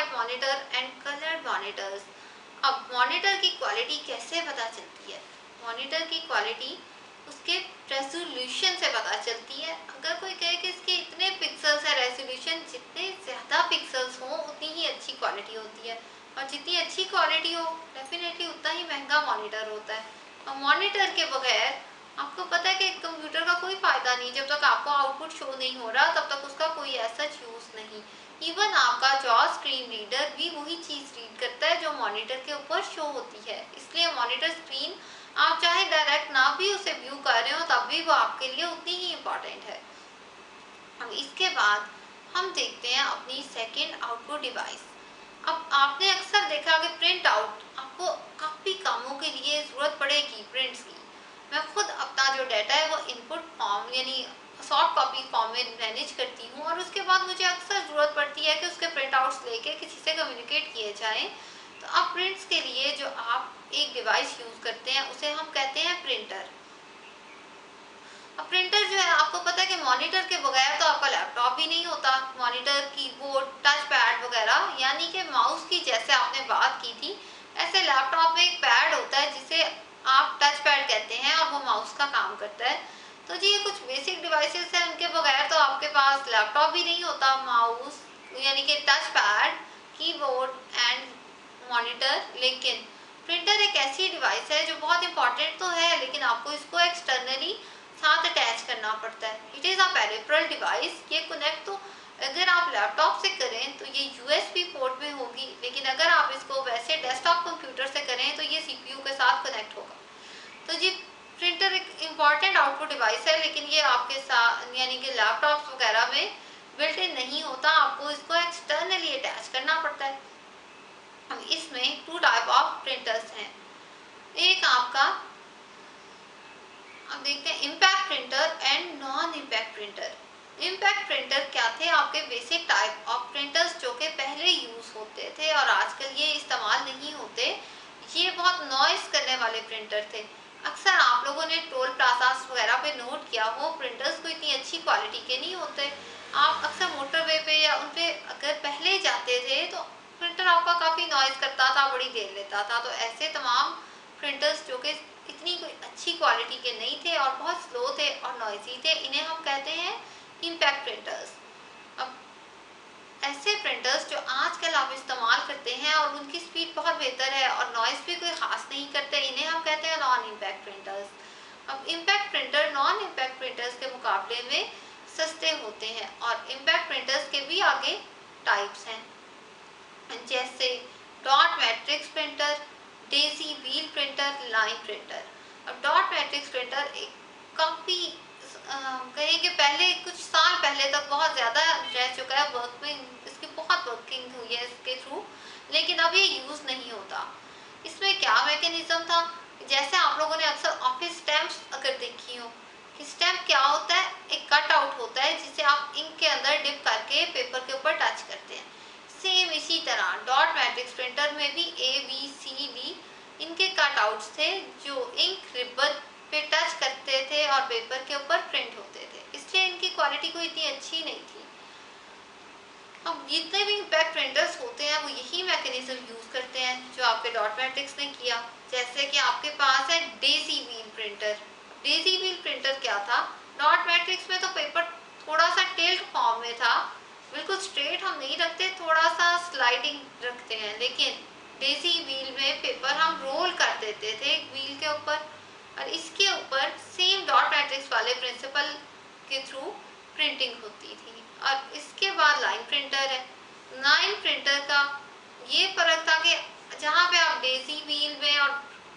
White monitor and coloured monitors. अब monitor की quality कैसे पता चलती है? मॉनिटर की क्वालिटी उसके रेजोल्यूशन से पता चलती है। अगर कोई कहे कि इसके इतने पिक्सल्स है, रेजोल्यूशन जितने ज़्यादा पिक्सल्स हों उतनी ही अच्छी क्वालिटी होती है, और जितनी अच्छी क्वालिटी हो डेफिनेटली उतना ही महंगा मॉनिटर होता है। और मॉनिटर के बगैर आपको पता है कि कंप्यूटर का कोई फ़ायदा नहीं। जब तक आपको आउटपुट शो नहीं हो रहा तब तक उसका कोई ऐसा यूज़ नहीं। इवन आपका जॉ स्क्रीन रीडर भी वही चीज़ रीड करता है जो मॉनिटर के ऊपर शो होती है। इसलिए मॉनिटर स्क्रीन आप चाहे डायरेक्ट ना भी उसे व्यू कर रहे हो तब भी वो आपके लिए उतनी ही इम्पॉर्टेंट है। अब इसके बाद हम देखते हैं अपनी सेकेंड आउटपुट डिवाइस। अब आपने अक्सर देखा कि प्रिंट आउट आपको काफ़ी कामों के लिए ज़रूरत पड़ेगी प्रिंट्स की। मैं खुद अपना जो डाटा है वो इनपुट फॉर्म यानी सॉफ्ट कॉपी फॉर्म में मैनेज करती हूँ, और उसके बाद मुझे अक्सर ज़रूरत पड़ती है कि उसके प्रिंट आउट्स लेके किसी से कम्युनिकेट किए जाएँ। तो अब प्रिंट्स के लिए जो आप एक डिवाइस यूज़ करते हैं उसे हम कहते हैं प्रिंटर। अब प्रिंटर जो है आपको पता है कि मॉनिटर के बगैर तो आपका लैपटॉप भी नहीं होता। मॉनिटर, कीबोर्ड, टच पैड वगैरह, यानी कि माउस की जैसे आपने बात की थी, ऐसे लैपटॉप में एक पैड होता है जिसे आप टच पैड कहते हैं और वो माउस का काम करता है। तो जी ये कुछ बेसिक डिवाइसेस हैं, उनके बगैर तो आपके पास लैपटॉप भी नहीं होता। माउस यानी कि touch pad, keyboard and monitor. लेकिन प्रिंटर एक ऐसी डिवाइस है जो बहुत इंपॉर्टेंट तो है, लेकिन आपको इसको एक्सटर्नली साथ अटैच करना पड़ता है। It is a peripheral device. ये कनेक्ट तो अगर आप लैपटॉप से करें तो ये यूएसबी पोर्ट में होगी, लेकिन अगर आप इसको वैसे डेस्कटॉप कंप्यूटर से करें तो ये सीपीयू के साथ कनेक्ट होगा। तो जी प्रिंटर एक इम्पॉर्टेंट आउटपुट डिवाइस है, लेकिन ये आपके साथ यानी कि लैपटॉप वगैरह में बिल्ट इन नहीं होता, आपको इसको एक्सटर्नली अटैच करना पड़ता है। अब इसमें टू टाइप ऑफ प्रिंटर्स हैं। एक आपका अब देखते हैं impact printer and non impact printer. Impact printer क्या थे? आपके बेसिक टाइप ऑफ प्रिंटर्स जो कि पहले यूज होते थे और आजकल ये इस्तेमाल नहीं होते। ये बहुत नॉइस करने वाले प्रिंटर थे। अक्सर आप लोगों ने टोल प्लाजास वगैरह पे नोट किया हो, प्रिंटर्स को इतनी अच्छी क्वालिटी के नहीं होते। आप अक्सर मोटरवे पे या उन पे अगर पहले जाते थे तो प्रिंटर आपका काफ़ी नॉइस करता था, बड़ी देर लेता था। तो ऐसे तमाम प्रिंटर्स जो कि इतनी कोई अच्छी क्वालिटी के नहीं थे और बहुत स्लो थे और नॉइजी थे, इन्हें हम कहते हैं इम्पैक्ट प्रिंटर्स। अब ऐसे प्रिंटर्स जो आजकल आप इस्तेमाल करते हैं और उनकी स्पीड बहुत बेहतर है और नॉइस भी कोई ख़ास नहीं करते, इन्हें हम कहते हैं नॉन इम्पैक्ट प्रिंटर्स। अब impact printer non impact printers के मुकाबले में सस्ते होते हैं, और इम्पैक्ट प्रिंटर्स के भी आगे टाइप्स हैं, जैसे dot matrix printer, Daisy wheel printer, line printer. अब डॉट मैट्रिक्स प्रिंटर एक काफ़ी कहें कि पहले कुछ साल पहले तक बहुत ज़्यादा रह चुका है, वर्क में इसकी बहुत वर्किंग हुई है इसके थ्रू, लेकिन अब ये यूज़ नहीं होता। इसमें क्या मैकेनिज्म था? जैसे आप लोगों ने अक्सर ऑफिस स्टैम्प्स अगर देखी हो कि स्टैम्प क्या होता है, एक कट आउट होता है जिसे आप इंक के अंदर डिप करके पेपर के ऊपर टच करते हैं। सेम इसी तरह डॉट मैट्रिक्स प्रिंटर में भी ABCD इनके कट आउट्स थे जो इंक रिबन पे टच करते थे और पेपर के ऊपर प्रिंट होते थे, इसलिए इनकी क्वालिटी कोई इतनी अच्छी नहीं थी। अब जितने भी इम्पैक्ट प्रिंटर्स होते हैं वो यही मैकेनिज्म यूज़ करते हैं जो आपके डॉट मैट्रिक्स ने किया। जैसे कि आपके पास है Daisy wheel printer. Daisy wheel printer क्या था? डॉट मैट्रिक्स में तो पेपर थोड़ा सा टिल्ट फॉर्म में था, बिल्कुल स्ट्रेट हम नहीं रखते, थोड़ा सा स्लाइडिंग रखते हैं, लेकिन डेजी व्हील में पेपर हम रोल कर देते थे एक व्हील के ऊपर, और इसके ऊपर सेम डॉट मैट्रिक्स वाले प्रिंसिपल के थ्रू प्रिंटिंग होती थी। और इसके बाद लाइन प्रिंटर है। लाइन प्रिंटर का ये फर्क था कि जहाँ पे आप डेजी व्हील में और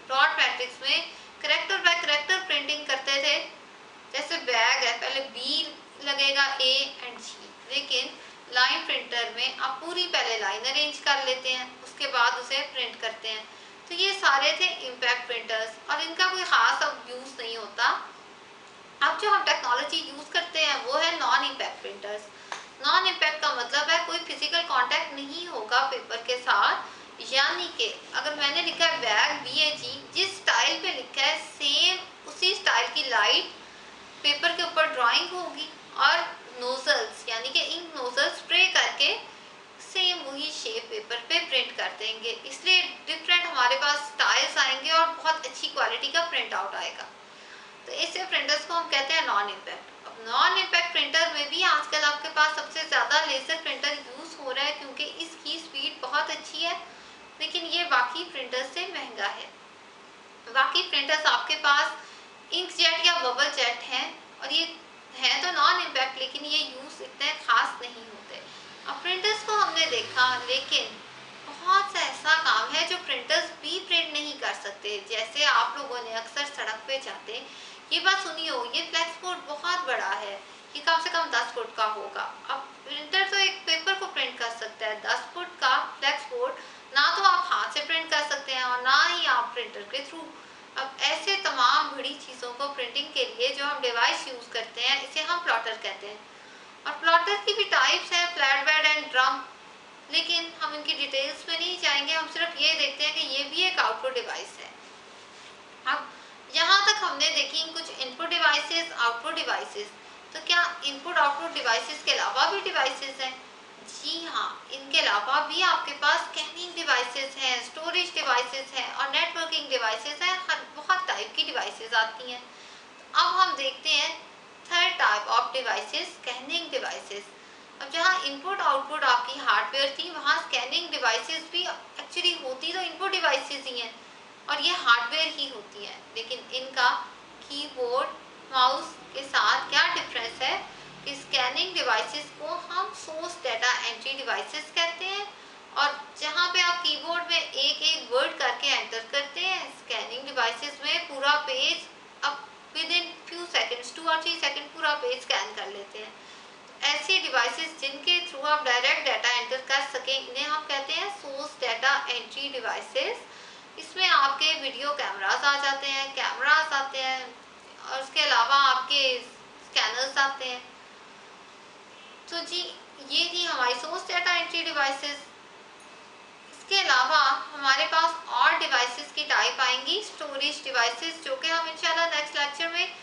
डॉट मैट्रिक्स में करेक्टर बाय करेक्टर प्रिंटिंग करते थे, जैसे बैग है पहले बी लगेगा A एंड G, लेकिन लाइन प्रिंटर में आप पूरी पहले लाइन अरेंज कर लेते हैं, उसके बाद उसे प्रिंट करते हैं। तो ये सारे थे इम्पैक्ट प्रिंटर्स और इनका कोई ख़ास अब यूज़ नहीं होता। अब जो हम टेक्नोलॉजी यूज़ करते हैं वो है non impact printers. Non impact का मतलब है कोई फिजिकल कांटेक्ट नहीं होगा पेपर के साथ, यानी कि अगर मैंने लिखा है बैग BAG, जिस स्टाइल पे लिखा है सेम उसी स्टाइल की लाइट पेपर के ऊपर ड्राइंग होगी, और नोजल्स यानी कि इंक नोजल स्प्रे करके सेम वही शेप पेपर लेंगे, इसलिए डिफरेंट हमारे पास स्टाइल्स आएंगे और बहुत अच्छी क्वालिटी का प्रिंट आउट आएगा। तो ऐसे प्रिंटर्स को हम कहते हैं नॉन इम्पैक्ट। अब नॉन इम्पैक्ट प्रिंटर में भी आजकल आपके पास सबसे ज़्यादा लेज़र प्रिंटर यूज़ हो रहा है क्योंकि इसकी स्पीड बहुत अच्छी है, लेकिन ये बाकी प्रिंटर से महंगा है। बाकी प्रिंटर्स आपके पास इंकजेट या बबल जेट हैं और ये हैं तो नॉन इम्पैक्ट, लेकिन ये यूज़ इतने खास नहीं होते। अब प्रिंटर्स को हमने देखा, लेकिन बहुत सा ऐसा काम है जो प्रिंटर्स भी प्रिंट नहीं कर सकते। जैसे आप लोगों ने अक्सर सड़क पे जाते ये बात सुनी हो, ये फ्लेक्स बोर्ड बहुत बड़ा है, ये कम से कम 10 फुट का होगा। अब प्रिंटर तो एक पेपर को प्रिंट कर सकता है, 10 फुट का फ्लेक्स बोर्ड ना तो आप हाथ से प्रिंट कर सकते हैं और ना ही आप प्रिंटर के थ्रू। अब ऐसे तमाम बड़ी चीज़ों को प्रिंटिंग के लिए जो हम डिवाइस यूज़ करते हैं, इसे हम प्लॉटर कहते हैं। और प्लॉटर की भी टाइप्स हैं, फ्लैट बेड एंड ड्रम, लेकिन हम इनकी डिटेल्स में नहीं जाएंगे। हम सिर्फ ये देखते हैं कि ये भी एक आउटपुट डिवाइस है। अब यहाँ तक हमने देखी कुछ इनपुट डिवाइसेस, आउटपुट डिवाइसेस। तो क्या इनपुट आउटपुट डिवाइसेस के अलावा भी डिवाइसेस हैं? जी हाँ, इनके अलावा भी आपके पास स्कैनिंग डिवाइसेस हैं, स्टोरेज डिवाइसेस हैं और नेटवर्किंग डिवाइसेस हैं। हर बहुत टाइप की डिवाइसेस आती हैं। अब हम देखते हैं third type of devices, scanning devices. अब जहाँ इनपुट आउटपुट आपकी हार्डवेयर थी, वहाँ स्कैनिंग डिवाइसेस भी एक्चुअली होती तो इनपुट डिवाइसेस ही हैं और ये हार्डवेयर ही होती है, लेकिन इनका कीबोर्ड माउस के साथ क्या डिफरेंस है कि स्कैनिंग डिवाइसेस को हम सोर्स डाटा एंट्री डिवाइसेस कहते हैं और जहाँ पे आप कीबोर्ड में एक एक वर्ड करके एंटर करते हैं, स्कैनिंग डिवाइसेस में पूरा पेज अब विद इन फ्यू सेकेंड्स 2 और 3 सेकेंड पूरा पेज स्कैन कर लेते हैं। ऐसी डिवाइसेस जिनके थ्रू आप डायरेक्ट डाटा एंटर कर सकें, इन्हें हम कहते हैं सोर्स डाटा एंट्री डिवाइसेस। इसमें आपके वीडियो कैमरास आ जाते हैं, कैमरास आते हैं और उसके अलावा आपके स्कैनर्स आते हैं। तो जी ये थी हमारी सोर्स डाटा एंट्री डिवाइसेस। इसके अलावा हमारे पास और डिवाइसेस की टाइप आएंगी, स्टोरेज डिवाइसेस, जो कि हम इंशाल्लाह नेक्स्ट लेक्चर में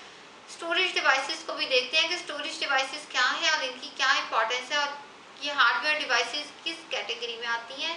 स्टोरेज डिवाइसेस को भी देखते हैं कि स्टोरेज डिवाइसेस क्या है और इनकी क्या इंपॉर्टेंस है और ये हार्डवेयर डिवाइसेस किस कैटेगरी में आती हैं।